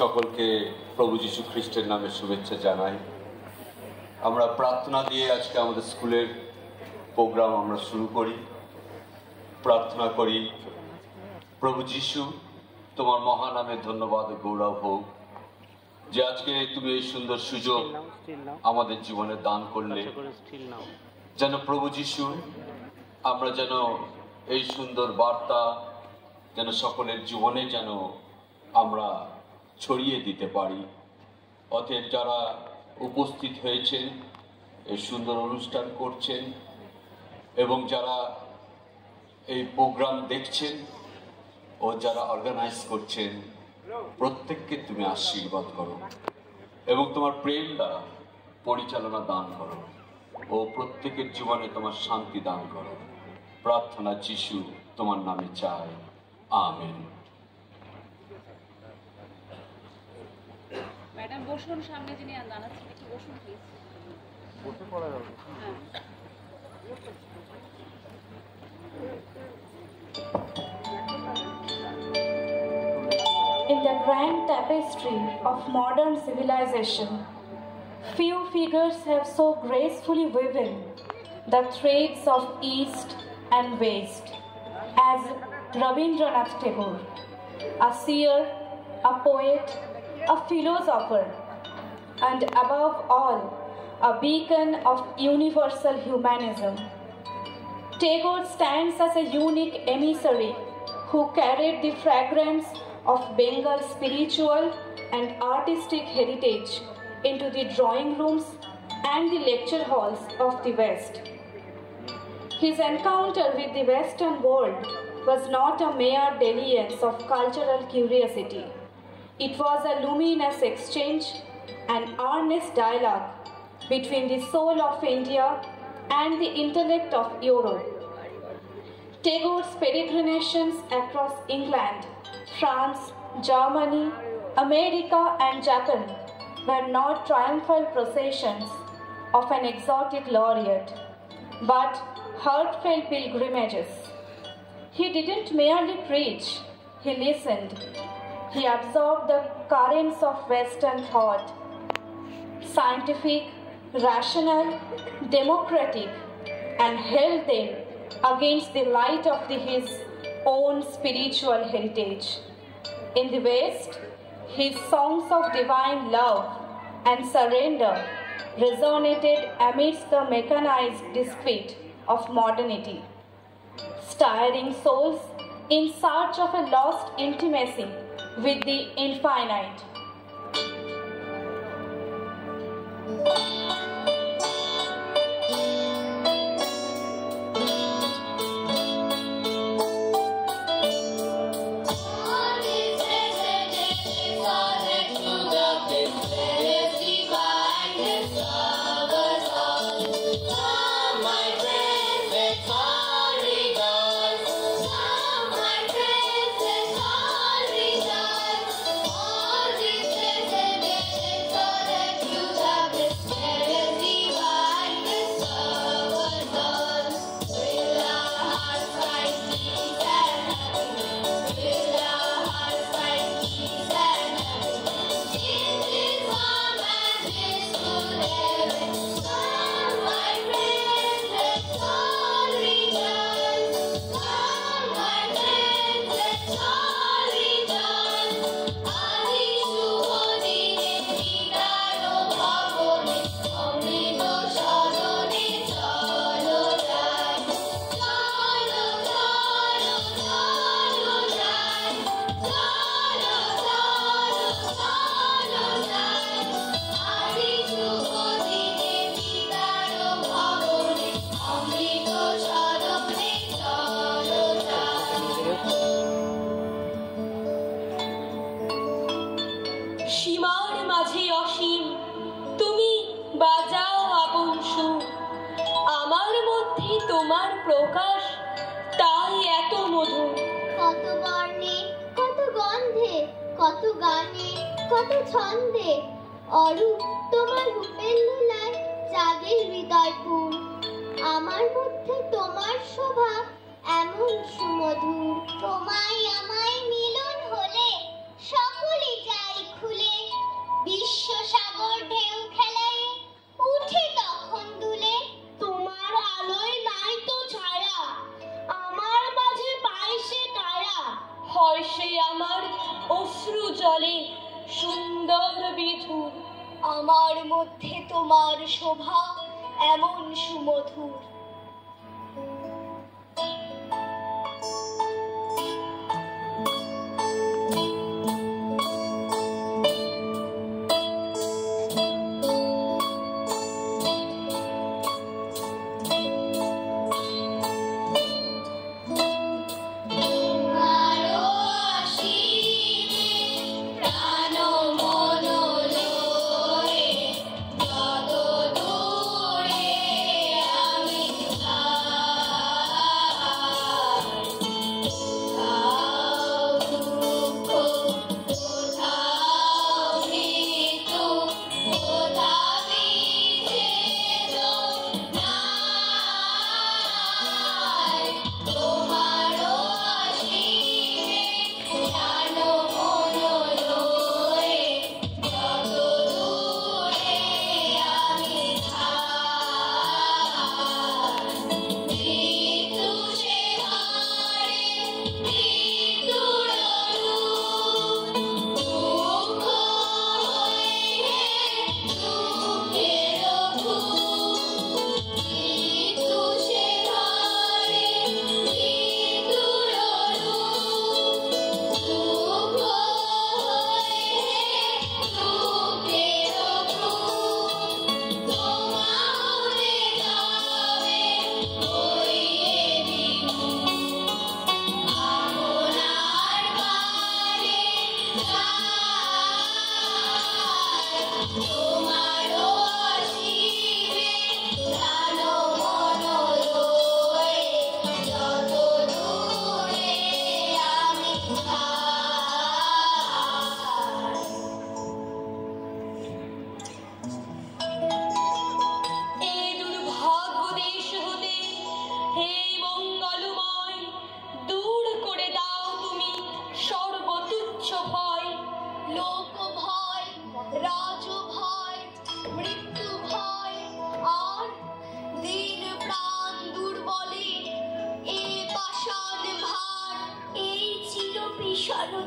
সকলকে প্রভু যীশু খ্রিস্টের নামে শুভেচ্ছা জানাই। আমরা প্রার্থনা দিয়ে আজকে আমাদের স্কুলের প্রোগ্রাম আমরা শুরু করি। প্রার্থনা করি, প্রভু যীশু তোমার মহানামে ধন্যবাদ ও গৌরব হোক যে আজকে তুমি এই সুন্দর সুযোগ আমাদের জীবনে দান করলে, যেন প্রভু যীশু আমরা যেন এই সুন্দর বার্তা যেন সকলের জীবনে যেন আমরা ছড়িয়ে দিতে পারি। অতএব যারা উপস্থিত হয়েছেন, এই সুন্দর অনুষ্ঠান করছেন এবং যারা এই প্রোগ্রাম দেখছেন ও যারা অর্গানাইজ করছেন, প্রত্যেককে তুমি আশীর্বাদ করো এবং তোমার প্রেম দ্বারা পরিচালনা দান করো ও প্রত্যেকের জীবনে তোমার শান্তি দান করো। প্রার্থনা যিশু তোমার নামে চাই, আমেন। ম্যাডাম বসুন, সামনে যিনি জানাচ্ছেন একটু বসুন প্লিজ। বসে পড়া যাবে। In the grand tapestry of modern civilization, few figures have so gracefully woven the threads of East and West as Rabindranath Tagore, a seer, a poet, a philosopher, and above all, a beacon of universal humanism. Tagore stands as a unique emissary who carried the fragrance of Bengal's spiritual and artistic heritage into the drawing rooms and the lecture halls of the West. His encounter with the Western world was not a mere dalliance of cultural curiosity. It was a luminous exchange, an earnest dialogue between the soul of India and the intellect of Europe. Tagore's peregrinations across England, France, Germany, America, and Japan were not triumphal processions of an exotic laureate, but heartfelt pilgrimages. He didn't merely preach, he listened. He absorbed the currents of Western thought, scientific, rational, democratic, and held them against the light of his own spiritual heritage. In the West, his songs of divine love and surrender resonated amidst the mechanized disquiet of modernity, stirring souls in search of a lost intimacy with the infinite. তোমায় আমায় মিলন হলে সকলে যাই খুলে। চলে সুন্দর বিধুর। আমার মধ্যে তোমার শোভা এমন সুমধুর।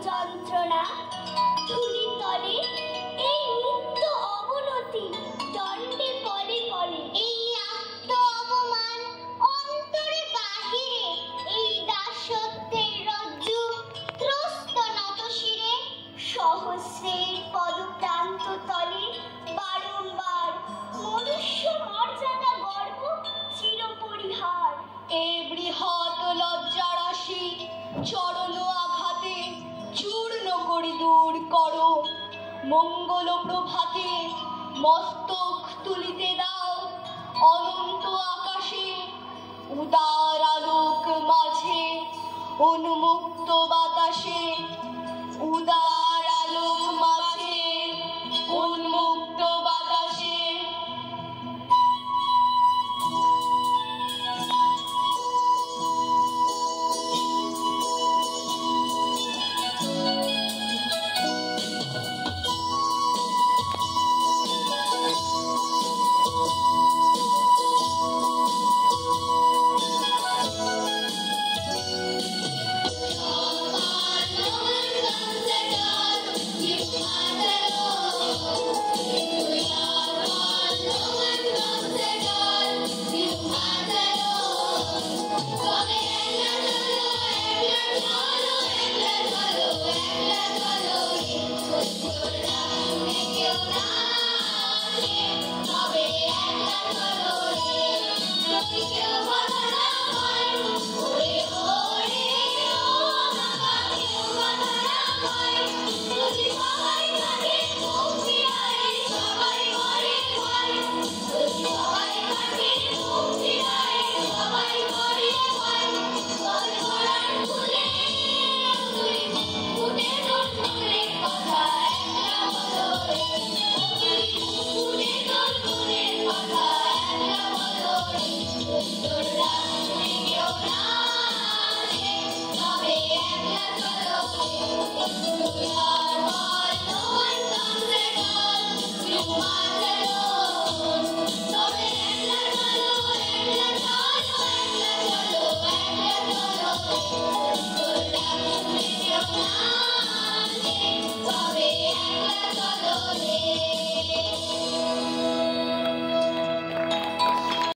যন্ত্রণা ধুলি তলে এই নিত্য অবনতি দণ্ডে পরে পরে এই আত্ম অপমান অন্তরে বাহিরে এই দাসত্বের রজ্জু ত্রস্ত নত শিরে সহস্রের পদপ্রান্ত তলে বারংবার মনুষ্য মর্যাদা গর্ব চিরপরিহার এ বৃহৎ লজ্জা রাশি চরণ আঘাতে চূর্ণ করি দূর করো মঙ্গল প্রভাতে মস্তক তুলিতে দাও অনন্ত আকাশে উদার আলোক মাঝে উন্মুক্ত বাতাসে উদার